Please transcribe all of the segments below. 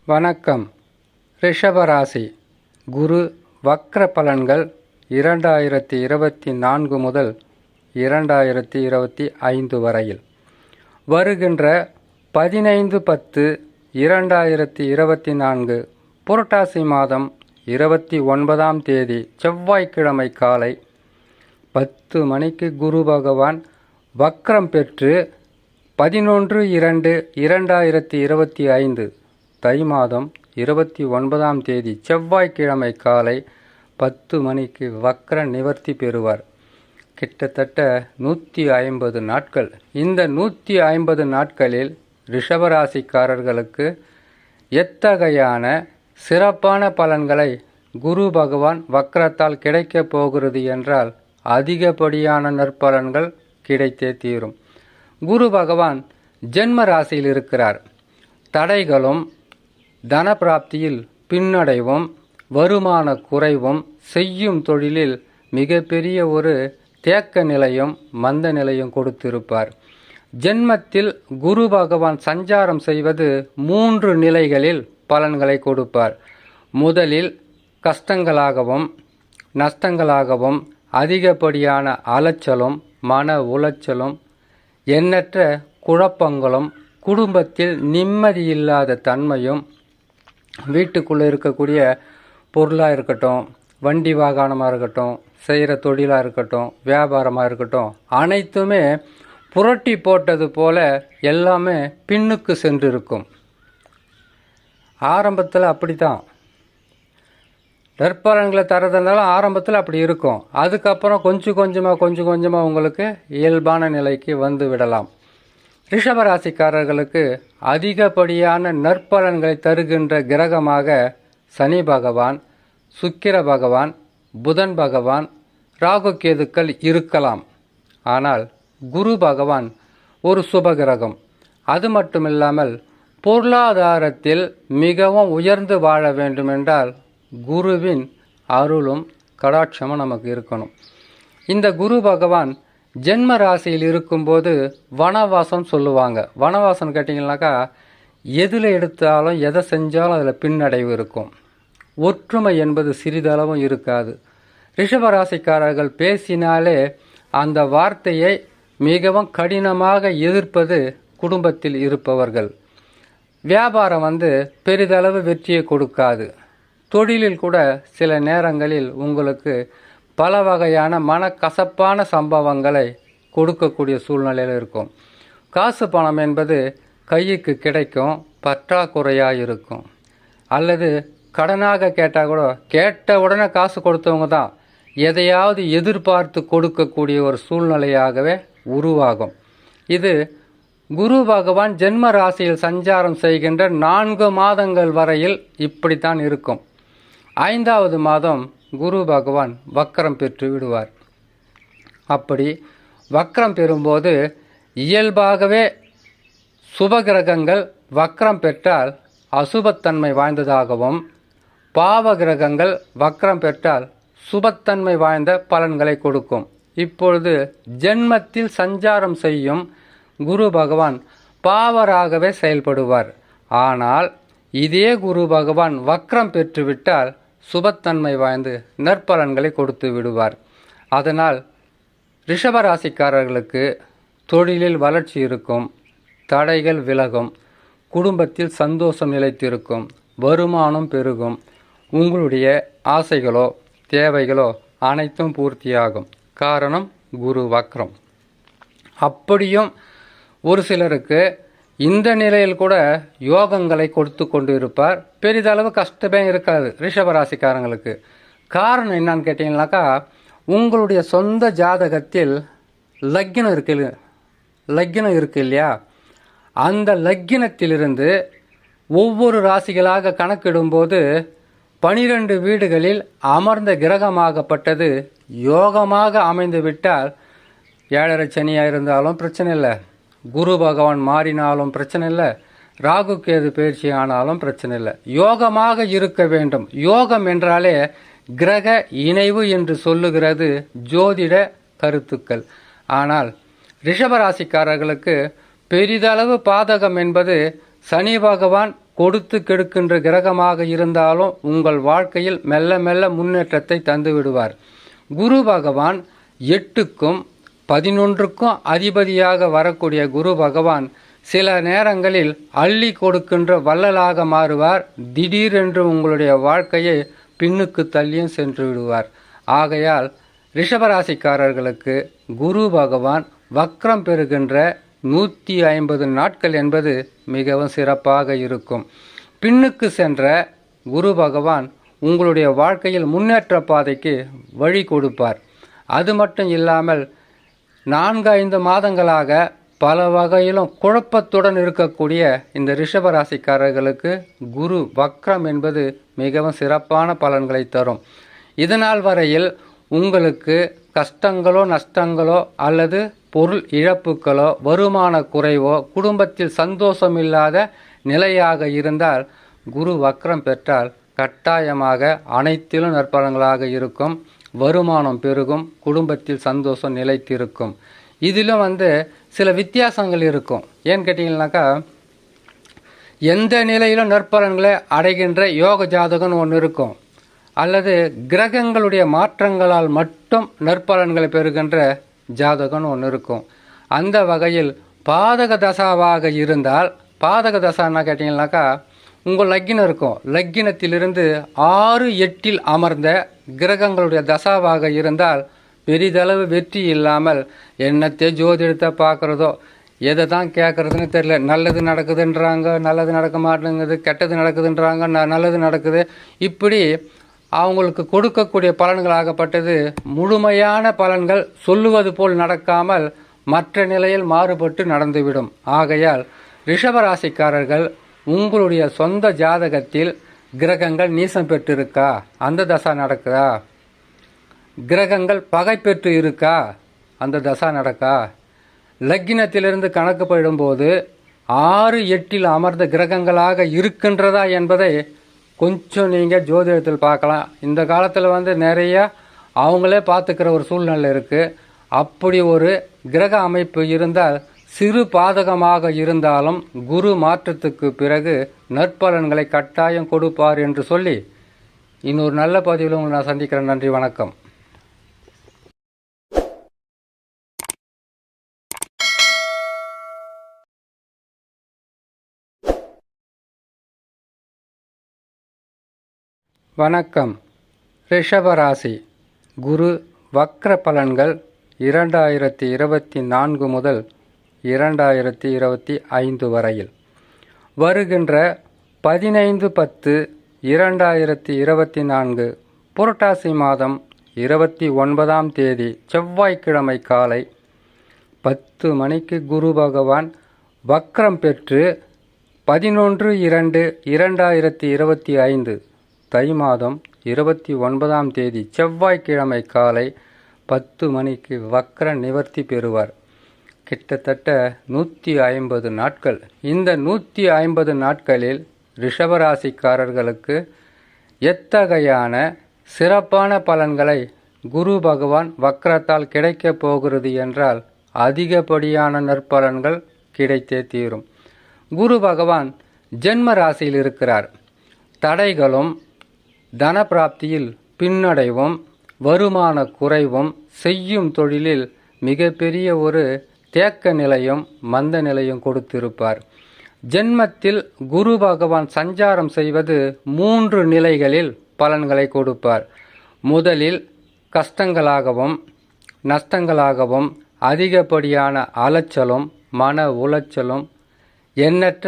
வணக்கம். ரிஷபராசி குரு வக்ர பலன்கள் 2024 முதல் 2025 வரையில். வருகின்ற 15/10/2024 புரட்டாசி மாதம் 29ஆம் தேதி செவ்வாய்க்கிழமை காலை 10 மணிக்கு குரு பகவான் வக்ரம் பெற்று 11/2/2025 தை மாதம் 29ஆம் தேதி செவ்வாய்க்கிழமை காலை 10 மணிக்கு வக்ர நிவர்த்தி பெறுவார். கிட்டத்தட்ட 150 நாட்கள். இந்த 150 நாட்களில் ரிஷபராசிக்காரர்களுக்கு எத்தகையான சிறப்பான பலன்களை குரு பகவான் வக்ரத்தால் கிடைக்கப் போகிறது என்றால் அதிகப்படியான நற்பலன்கள் கிடைத்தே தீரும். குரு பகவான் ஜென்ம ராசியில் இருக்கிறார். தடைகளும் தனப்பிராப்தியில் பின்னடைவும் வருமான குறைவும் செய்யும் தொழிலில் மிகப்பெரிய ஒரு தேக்க நிலையும் மந்த நிலையும் கொடுத்திருப்பார். ஜென்மத்தில் குரு பகவான் சஞ்சாரம் செய்வது 3 நிலைகளில் பலன்களை கொடுப்பார். முதலில் கஷ்டங்களாகவும் நஷ்டங்களாகவும் அதிகப்படியான அலைச்சலும் மன உளைச்சலும் எண்ணற்ற குழப்பங்களும் குடும்பத்தில் நிம்மதியில்லாத தன்மையும் வீட்டுக்குள்ளே இருக்கக்கூடிய பொருளாக இருக்கட்டும், வண்டி வாகனமாக இருக்கட்டும், செய்கிற தொழிலாக இருக்கட்டும், வியாபாரமாக இருக்கட்டும், அனைத்துமே புரட்டி போட்டது போல எல்லாமே பின்னுக்கு சென்றிருக்கும். ஆரம்பத்தில் அப்படி தான் நற்பலன்களை தரதுனால ஆரம்பத்தில் அப்படி இருக்கும். அதுக்கப்புறம் கொஞ்சம் கொஞ்சமாக உங்களுக்கு இயல்பான நிலைக்கு வந்து விடலாம். ரிஷபராசிக்காரர்களுக்கு அதிகப்படியான நற்பலன்களை தருகின்ற கிரகமாக சனி பகவான், சுக்கிர பகவான், புதன் பகவான், ராகு கேதுக்கள் இருக்கலாம். ஆனால் குரு பகவான் ஒரு சுப கிரகம். அது மட்டுமில்லாமல் பொருளாதாரத்தில் மிகவும் உயர்ந்து வாழ வேண்டுமென்றால் குருவின் அருளும் கடாட்சமும் நமக்கு இருக்கணும். இந்த குரு பகவான் ஜென்ம ராசியில் இருக்கும்போது வனவாசம் சொல்லுவாங்க. வனவாசம் கேட்டிங்கனாக்கா எதில் எடுத்தாலும் எதை செஞ்சாலும் அதில் பின்னடைவு இருக்கும். ஒற்றுமை என்பது சிறிதளவும் இருக்காது. ரிஷபராசிக்காரர்கள் பேசினாலே அந்த வார்த்தையை மிகவும் கடினமாக எதிர்ப்பது குடும்பத்தில் இருப்பவர்கள். வியாபாரம் பெரிதளவு வெற்றியை கொடுக்காது. தொழிலில் கூட சில நேரங்களில் உங்களுக்கு பல வகையான மனக்கசப்பான சம்பவங்களை கொடுக்கக்கூடிய சூழ்நிலையில் இருக்கும். காசு பணம் என்பது கைக்கு கிடைக்கும், பற்றாக்குறையாக இருக்கும். அல்லது கடனாக கேட்டால் கூட கேட்ட உடனே காசு கொடுத்தவங்க தான் எதையாவது எதிர்பார்த்து கொடுக்கக்கூடிய ஒரு சூழ்நிலையாகவே உருவாகும். இது குரு பகவான் ஜென்ம ராசியில் சஞ்சாரம் செய்கின்ற 4 மாதங்கள் வரையில் இப்படித்தான் இருக்கும். 5வது மாதம் குரு பகவான் வக்ரம் பெற்று விடுவார். அப்படி வக்ரம் பெறும்போது இயல்பாகவே சுபகிரகங்கள் வக்ரம் பெற்றால் அசுபத்தன்மை வாய்ந்ததாகவும், பாவ கிரகங்கள் வக்ரம் பெற்றால் சுபத்தன்மை வாய்ந்த பலன்களை கொடுக்கும். இப்பொழுது ஜென்மத்தில் சஞ்சாரம் செய்யும் குரு பகவான் பாவராகவே செயல்படுவார். ஆனால் இதே குரு பகவான் வக்ரம் பெற்றுவிட்டால் சுபத்தன்மை வாய்ந்து நற்பலன்களை கொடுத்து விடுவார். அதனால் ரிஷபராசிக்காரர்களுக்கு தொழிலில் வளர்ச்சி இருக்கும், தடைகள் விலகும், குடும்பத்தில் சந்தோஷம் நிலைத்திருக்கும், வருமானம் பெருகும், உங்களுடைய ஆசைகளோ தேவைகளோ அனைத்தும் பூர்த்தியாகும். காரணம் குரு வக்ரம். அப்படியும் ஒரு சிலருக்கு இந்த நிலையில் கூட யோகங்களை கொடுத்து கொண்டு இருப்பார். பெரிதளவு கஷ்டமே இருக்காது ரிஷபராசிக்காரங்களுக்கு. காரணம் என்னன்னு கேட்டிங்கனாக்கா, உங்களுடைய சொந்த ஜாதகத்தில் லக்னம் இருக்கு இல்லையா, அந்த லக்னத்திலிருந்து ஒவ்வொரு ராசிகளாக கணக்கிடும்போது 12 வீடுகளில் அமர்ந்த கிரகமாகப்பட்டது யோகமாக அமைந்து விட்டால் 7.5 சனியாக இருந்தாலும் பிரச்சனை இல்லை, குரு பகவான் மாறினாலும் பிரச்சனை இல்லை, ராகு கேது பயிற்சி ஆனாலும் பிரச்சனை இல்லை, யோகமாக இருக்க வேண்டும். யோகம் என்றாலே கிரக இணைவு என்று சொல்லுகிறது ஜோதிட கருத்துக்கள். ஆனால் ரிஷபராசிக்காரர்களுக்கு பெரிதளவு பாதகம் என்பது சனி பகவான் கொடுத்து கெடுக்கின்ற கிரகமாக இருந்தாலும் உங்கள் வாழ்க்கையில் மெல்ல மெல்ல முன்னேற்றத்தை தந்து விடுவார். குரு பகவான் 8க்கும் 11க்கும் அதிபதியாக வரக்கூடிய குரு பகவான் சில நேரங்களில் அள்ளி கொடுக்கின்ற வள்ளலாக மாறுவார். திடீரென்று உங்களுடைய வாழ்க்கையை பின்னுக்கு தள்ளியும் சென்று விடுவார். ஆகையால் ரிஷபராசிக்காரர்களுக்கு குரு பகவான் வக்ரம் பெறுகின்ற 150 நாட்கள் என்பது மிகவும் சிறப்பாக இருக்கும். பின்னுக்கு சென்ற குரு பகவான் உங்களுடைய வாழ்க்கையில் முன்னேற்ற பாதைக்கு வழி கொடுப்பார். அது மட்டும் இல்லாமல் 4-5 மாதங்களாக பல வகையிலும் குழப்பத்துடன் இருக்கக்கூடிய இந்த ரிஷபராசிக்காரர்களுக்கு குரு வக்ரம் என்பது மிகவும் சிறப்பான பலன்களை தரும். இதனால் வரையில் உங்களுக்கு கஷ்டங்களோ நஷ்டங்களோ அல்லது பொருள் இழப்புகளோ வருமான குறைவோ குடும்பத்தில் சந்தோஷம் இல்லாத நிலையாக இருந்தால் குரு வக்ரம் பெற்றால் கட்டாயமாக அனைத்திலும் நற்பலன்களாக இருக்கும். வருமானம் பெருகும், குடும்பத்தில் சந்தோஷம் நிலைத்திருக்கும். இதிலும் சில வித்தியாசங்கள் இருக்கும். ஏன்னு கேட்டிங்கன்னாக்கா, எந்த நிலையிலும் நற்பலன்களை அடைகின்ற யோக ஜாதகம்னு ஒன்று இருக்கும், அல்லது கிரகங்களுடைய மாற்றங்களால் மட்டும் நற்பலன்களை பெறுகின்ற ஜாதகம்னு ஒன்று இருக்கும். அந்த வகையில் பாதக தசாவாக இருந்தால், பாதக தசான்னா கேட்டிங்கன்னாக்கா, உங்கள் லக்கினம் இருக்கும், லக்கினத்திலிருந்து 6-8 அமர்ந்த கிரகங்களுடைய தசாவாக இருந்தால் பெரிதளவு வெற்றி இல்லாமல் என்னத்தை ஜோதிடத்தை பார்க்குறதோ எதை தான் கேட்குறதுன்னு தெரியல. நல்லது நடக்குதுன்றாங்க, நல்லது நடக்க மாட்டேங்குது, கெட்டது நடக்குதுன்றாங்க, நல்லது நடக்குது. இப்படி அவங்களுக்கு கொடுக்கக்கூடிய பலன்களாகப்பட்டது முழுமையான பலன்கள் சொல்லுவது போல் நடக்காமல் மற்ற நிலையில் மாறுபட்டு நடந்துவிடும். ஆகையால் ரிஷபராசிக்காரர்கள் உங்களுடைய சொந்த ஜாதகத்தில் கிரகங்கள் நீசம் பெற்றிருக்கா, அந்த தசா நடக்குதா, கிரகங்கள் பகை பெற்று இருக்கா, அந்த தசா நடக்கா, லக்கினத்திலிருந்து கணக்கு போயிடும்போது 6-8 அமர்ந்த கிரகங்களாக இருக்கின்றதா என்பதை கொஞ்சம் நீங்கள் ஜோதிடத்தில் பார்க்கலாம். இந்த காலத்தில் நிறைய அவங்களே பார்த்துக்கிற ஒரு சூழ்நிலை இருக்குது. அப்படி ஒரு கிரக அமைப்பு இருந்தால் சிறு பாதகமாக இருந்தாலும் குரு மாற்றத்துக்கு பிறகு நற்பலன்களை கட்டாயம் கொடுப்பார் என்று சொல்லி இன்னொரு நல்ல பதிவில் உங்களை நான் சந்திக்கிறேன். நன்றி, வணக்கம். வணக்கம். ரிஷபராசி குரு வக்ர பலன்கள் 2024 முதல் 2025 வரையில். வருகின்ற 15/10/2024 புரட்டாசி மாதம் 29ஆம் தேதி செவ்வாய்க்கிழமை காலை 10 மணிக்கு குரு பகவான் வக்ரம் பெற்று 11/2/2025 தை மாதம் 29ஆம் தேதி செவ்வாய்க்கிழமை காலை 10 மணிக்கு வக்ர நிவர்த்தி பெறுவார். கிட்டத்தட்ட 150 நாட்கள். இந்த 150 நாட்களில் ரிஷபராசிக்காரர்களுக்கு எத்தகையான சிறப்பான பலன்களை குரு பகவான் வக்ரத்தால் கிடைக்கப் போகிறது என்றால் அதிகப்படியான நற்பலன்கள் கிடைத்தே தீரும். குரு பகவான் ஜென்ம ராசியில் இருக்கிறார். தடைகளும் தனப்பிராப்தியில் பின்னடைவும் வருமான குறைவும் செய்யும் தொழிலில் மிகப்பெரிய ஒரு தேக்க நிலையும் மந்த நிலையும் கொடுத்திருப்பார். ஜென்மத்தில் குரு பகவான் சஞ்சாரம் செய்வது 3 நிலைகளில் பலன்களை கொடுப்பார். முதலில் கஷ்டங்களாகவும் நஷ்டங்களாகவும் அதிகப்படியான அலைச்சலும் மன உளைச்சலும் எண்ணற்ற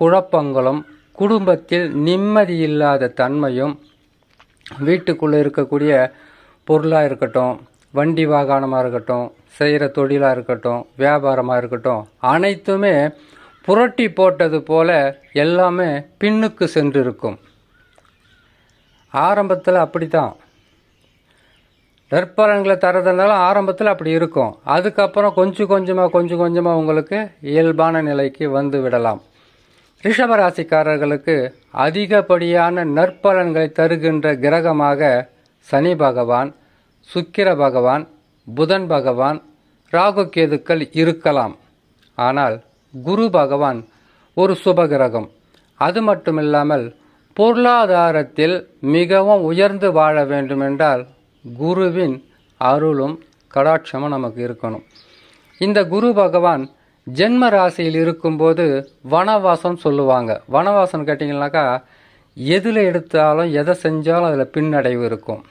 குழப்பங்களும் குடும்பத்தில் நிம்மதியில்லாத தன்மையும் வீட்டுக்குள்ளே இருக்கக்கூடிய பொருளாக இருக்கட்டும், வண்டி வாகனமாக இருக்கட்டும், செய்கிற தொழிலாக இருக்கட்டும், வியாபாரமாக இருக்கட்டும், அனைத்துமே புரட்டி போட்டது போல எல்லாமே பின்னுக்கு சென்றிருக்கும். ஆரம்பத்தில் அப்படித்தான் நற்பலன்களை தரதுனாலும் ஆரம்பத்தில் அப்படி இருக்கும். அதுக்கப்புறம் கொஞ்சம் கொஞ்சமாக உங்களுக்கு இயல்பான நிலைக்கு வந்து விடலாம். ரிஷபராசிக்காரர்களுக்கு அதிகப்படியான நற்பலன்களை தருகின்ற கிரகமாக சனி பகவான், சுக்கிர பகவான், புதன் பகவான், ராகு கேதுக்கள் இருக்கலாம். ஆனால் குரு பகவான் ஒரு சுபகிரகம். அது மட்டுமில்லாமல் பொருளாதாரத்தில் மிகவும் உயர்ந்து வாழ வேண்டுமென்றால் குருவின் அருளும் கடாட்சமும் நமக்கு இருக்கணும். இந்த குரு பகவான் ஜென்ம ராசியில் இருக்கும்போது வனவாசம் சொல்லுவாங்க. வனவாசம் கேட்டிங்கனாக்கா எதில் எடுத்தாலும் எதை செஞ்சாலும் அதில் பின்னடைவு இருக்கும்.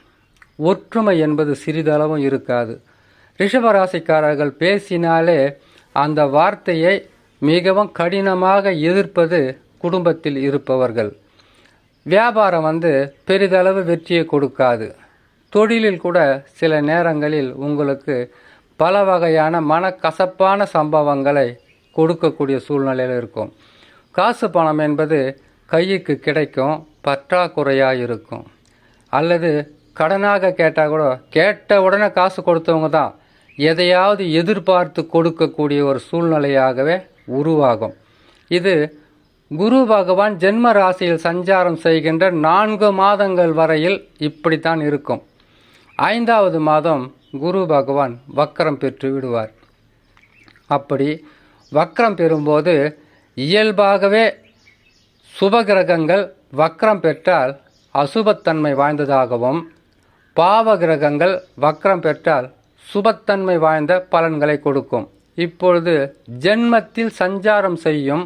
ஒற்றுமை என்பது சிறிதளவும் இருக்காது. ரிஷபராசிக்காரர்கள் பேசினாலே அந்த வார்த்தையை மிகவும் கடினமாக எதிர்ப்பது குடும்பத்தில் இருப்பவர்கள். வியாபாரம் பெரிதளவு வெற்றியை கொடுக்காது. தொழிலில் கூட சில நேரங்களில் உங்களுக்கு பல வகையான மனக்கசப்பான சம்பவங்களை கொடுக்கக்கூடிய சூழ்நிலையில் இருக்கும். காசு பணம் என்பது கைக்கு கிடைக்கும், பற்றாக்குறையாக இருக்கும். அல்லது கடனாக கேட்டால் கூட கேட்ட உடனே காசு கொடுத்தவங்க தான் எதையாவது எதிர்பார்த்து கொடுக்கக்கூடிய ஒரு சூழ்நிலையாகவே உருவாகும். இது குரு பகவான் ஜென்ம ராசியில் சஞ்சாரம் செய்கின்ற 4 மாதங்கள் வரையில் இப்படித்தான் இருக்கும். 5வது மாதம் குரு பகவான் வக்ரம் பெற்று விடுவார். அப்படி வக்ரம் பெறும்போது இயல்பாகவே சுபகிரகங்கள் வக்ரம் பெற்றால் அசுபத்தன்மை வாய்ந்ததாகவும், பாவ கிரகங்கள் வக்ரம் பெற்றால் சுபத்தன்மை வாய்ந்த பலன்களை கொடுக்கும். இப்பொழுது ஜென்மத்தில் சஞ்சாரம் செய்யும்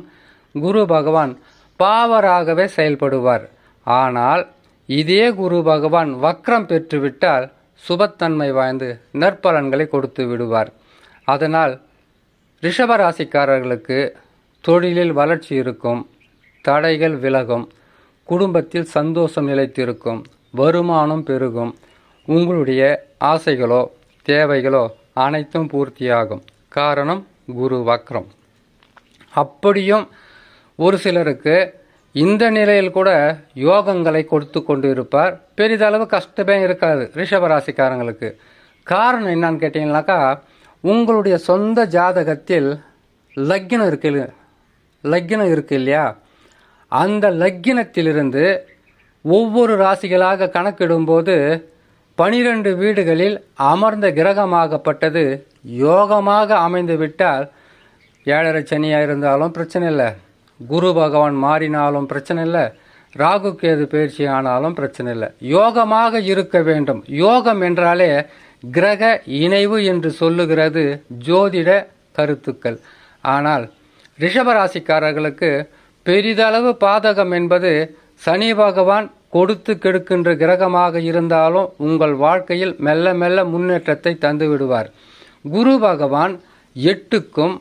குரு பகவான் பாவராகவே செயல்படுவார். ஆனால் இதே குரு பகவான் வக்ரம் பெற்றுவிட்டால் சுபத்தன்மை வாய்ந்து நற்பலன்களை கொடுத்து விடுவார். அதனால் ரிஷபராசிக்காரர்களுக்கு தொழிலில் வளர்ச்சி இருக்கும், தடைகள் விலகும், குடும்பத்தில் சந்தோஷம் நிலைத்திருக்கும், வருமானம் பெருகும், உங்களுடைய ஆசைகளோ தேவைகளோ அனைத்தும் பூர்த்தியாகும். காரணம் குரு வக்ரம். அப்படியும் ஒரு சிலருக்கு இந்த நிலையில் கூட யோகங்களை கொடுத்து கொண்டு இருப்பார். பெரிதளவு கஷ்டமே இருக்காது ரிஷபராசிக்காரங்களுக்கு. காரணம் என்னன்னு கேட்டிங்கனாக்கா, உங்களுடைய சொந்த ஜாதகத்தில் லக்னம் இருக்கு இல்லையா, அந்த லக்னத்திலிருந்து ஒவ்வொரு ராசிகளாக கணக்கிடும்போது 12 வீடுகளில் அமர்ந்த கிரகமாகப்பட்டது யோகமாக அமைந்து விட்டால் 7.5 சனியாக இருந்தாலும் பிரச்சனை இல்லை, குரு பகவான் மாறினாலும் பிரச்சனை இல்லை, ராகு கேது பயிற்சி ஆனாலும் பிரச்சனை இல்லை, யோகமாக இருக்க வேண்டும். யோகம் என்றாலே கிரக இணைவு என்று சொல்லுகிறது ஜோதிட கருத்துக்கள். ஆனால் ரிஷபராசிக்காரர்களுக்கு பெரிதளவு பாதகம் என்பது சனி பகவான் கொடுத்து கெடுக்கின்ற கிரகமாக இருந்தாலும் உங்கள் வாழ்க்கையில் மெல்ல மெல்ல முன்னேற்றத்தை தந்து விடுவார். குரு பகவான் 8க்கும்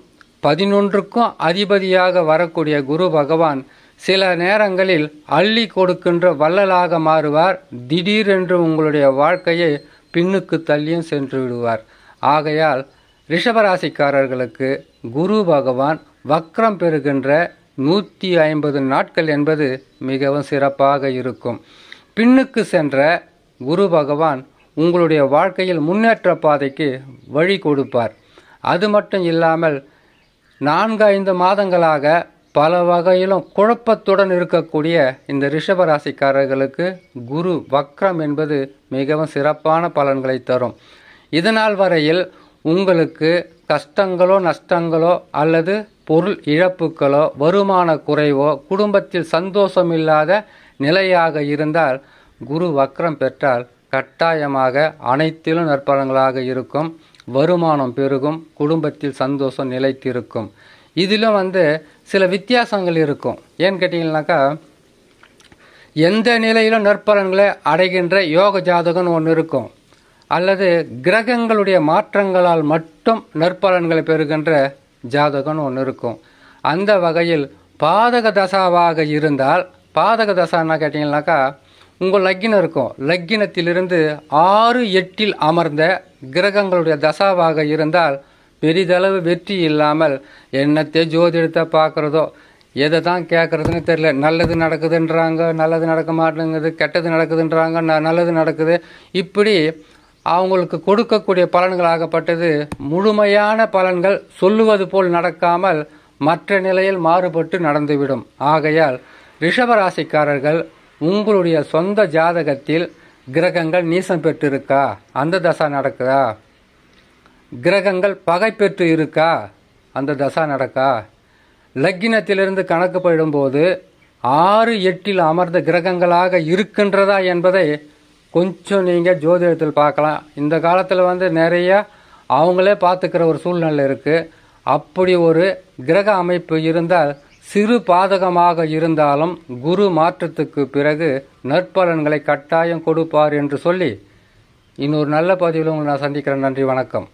11க்கும் அதிபதியாக வரக்கூடிய குரு பகவான் சில நேரங்களில் அள்ளி கொடுக்கின்ற வள்ளலாக மாறுவார். திடீரென்று உங்களுடைய வாழ்க்கையை பின்னுக்கு தள்ளியும் சென்று விடுவார். ஆகையால் ரிஷபராசிக்காரர்களுக்கு குரு பகவான் வக்ரம் பெறுகின்ற 150 நாட்கள் என்பது மிகவும் சிறப்பாக இருக்கும். பின்னுக்கு சென்ற குரு பகவான் உங்களுடைய வாழ்க்கையில் முன்னேற்ற பாதைக்கு வழி கொடுப்பார். அது மட்டும் இல்லாமல் 4-5 மாதங்களாக பல வகையிலும் குழப்பத்துடன் இருக்கக்கூடிய இந்த ரிஷபராசிக்காரர்களுக்கு குரு வக்ரம் என்பது மிகவும் சிறப்பான பலன்களை தரும். இதனால் வரையில் உங்களுக்கு கஷ்டங்களோ நஷ்டங்களோ அல்லது பொருள் இழப்புகளோ வருமான குறைவோ குடும்பத்தில் சந்தோஷம் இல்லாத நிலையாக இருந்தால் குரு வக்ரம் பெற்றால் கட்டாயமாக அனைத்திலும் நற்பலன்களாக இருக்கும். வருமானம் பெருகும், குடும்பத்தில் சந்தோஷம் நிலைத்திருக்கும். இதிலும் சில வித்தியாசங்கள் இருக்கும். ஏன்னு கேட்டிங்கனாக்கா, எந்த நிலையிலும் நற்பலன்களை அடைகின்ற யோக ஜாதகம்னு ஒன்று இருக்கும், அல்லது கிரகங்களுடைய மாற்றங்களால் மட்டும் நற்பலன்களை பெறுகின்ற ஜாதகம்னு ஒன்று இருக்கும். அந்த வகையில் பாதக தசாவாக இருந்தால், பாதக தசான்னா கேட்டிங்கனாக்கா உங்கள் லக்கினம் இருக்கும், லக்கினத்திலிருந்து 6-8 அமர்ந்த கிரகங்களுடைய தசாவாக இருந்தால் பெரிதளவு வெற்றி இல்லாமல் என்னத்தை ஜோதிடத்தை பார்க்குறதோ எதை தான் கேட்குறதுன்னு தெரியல. நல்லது நடக்குதுன்றாங்க, நல்லது நடக்க மாட்டேங்குது, கெட்டது நடக்குதுன்றாங்க, நல்லது நடக்குது. இப்படி அவங்களுக்கு கொடுக்கக்கூடிய பலன்களாகப்பட்டது முழுமையான பலன்கள் சொல்லுவது போல் நடக்காமல் மற்ற நிலையில் மாறுபட்டு நடந்துவிடும். ஆகையால் ரிஷபராசிக்காரர்கள் உங்களுடைய சொந்த ஜாதகத்தில் கிரகங்கள் நீசம் பெற்றிருக்கா, அந்த தசா நடக்குதா, கிரகங்கள் பகை பெற்று இருக்கா, அந்த தசா நடக்கா, லக்கினத்திலிருந்து கணக்கு போயிடும்போது 6 8 அமர்ந்த கிரகங்களாக இருக்கின்றதா என்பதை கொஞ்சம் நீங்கள் ஜோதிடத்தில் பார்க்கலாம். இந்த காலத்தில் நிறைய அவங்களே பார்த்துக்கிற ஒரு சூழ்நிலை இருக்குது. அப்படி ஒரு கிரக அமைப்பு இருந்தால் சிறு பாதகமாக இருந்தாலும் குரு மாற்றத்துக்கு பிறகு நற்பலன்களை கட்டாயம் கொடுப்பார் என்று சொல்லி இன்னொரு நல்ல பதிவில் உங்களை நான் சந்திக்கிறேன். நன்றி, வணக்கம்.